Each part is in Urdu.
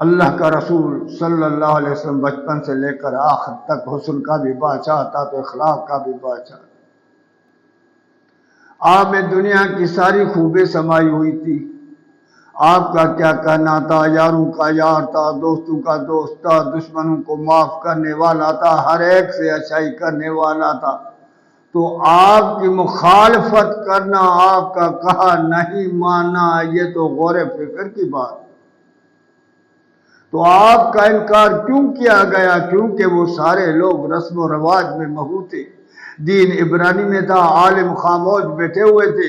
اللہ کا رسول صلی اللہ علیہ وسلم بچپن سے لے کر آخر تک حسن کا بھی بادشاہ تھا تو اخلاق کا بھی بادشاہ. آپ میں دنیا کی ساری خوبیں سمائی ہوئی تھی. آپ کا کیا کہنا تھا، یاروں کا یار تھا، دوستوں کا دوست تھا، دشمنوں کو معاف کرنے والا تھا، ہر ایک سے اچھائی کرنے والا تھا. تو آپ کی مخالفت کرنا، آپ کا کہا نہیں ماننا، یہ تو غور فکر کی بات. تو آپ کا انکار کیوں کیا گیا؟ کیونکہ وہ سارے لوگ رسم و رواج میں محو تھے. دین عبرانی میں تھا، عالم خاموش بیٹھے ہوئے تھے،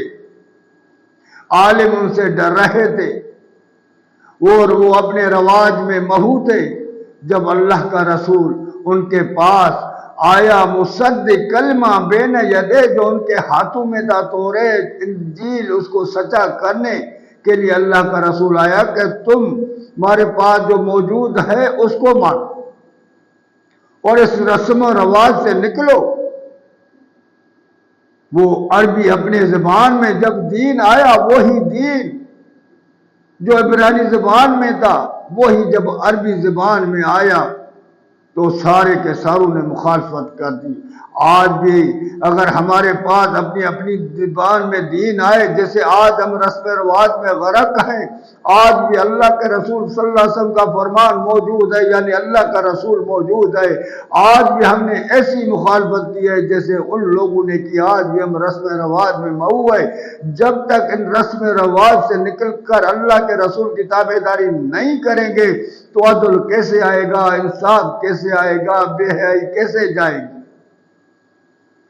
عالم ان سے ڈر رہے تھے اور وہ اپنے رواج میں محو تھے. جب اللہ کا رسول ان کے پاس آیا مصدق کلمہ بین یدے، جو ان کے ہاتھوں میں تھا توریت انجیل، اس کو سچا کرنے کے لیے اللہ کا رسول آیا کہ تم ہمارے پاس جو موجود ہے اس کو مانو اور اس رسم و رواج سے نکلو. وہ عربی اپنے زبان میں جب دین آیا، وہی دین جو عبرانی زبان میں تھا وہی جب عربی زبان میں آیا تو سارے کے ساروں نے مخالفت کر دی. آج بھی اگر ہمارے پاس اپنی اپنی زبان میں دین آئے، جیسے آج ہم رسم رواج میں غرق ہیں، آج بھی اللہ کے رسول صلی اللہ علیہ وسلم کا فرمان موجود ہے، یعنی اللہ کا رسول موجود ہے. آج بھی ہم نے ایسی مخالفت کی ہے جیسے ان لوگوں نے کی. آج بھی ہم رسم رواج میں محو ہے. جب تک ان رسم رواج سے نکل کر اللہ کے رسول کی تابعداری نہیں کریں گے تو عدل کیسے آئے گا، انصاف کیسے آئے گا، بے حیائی کیسے جائے گی.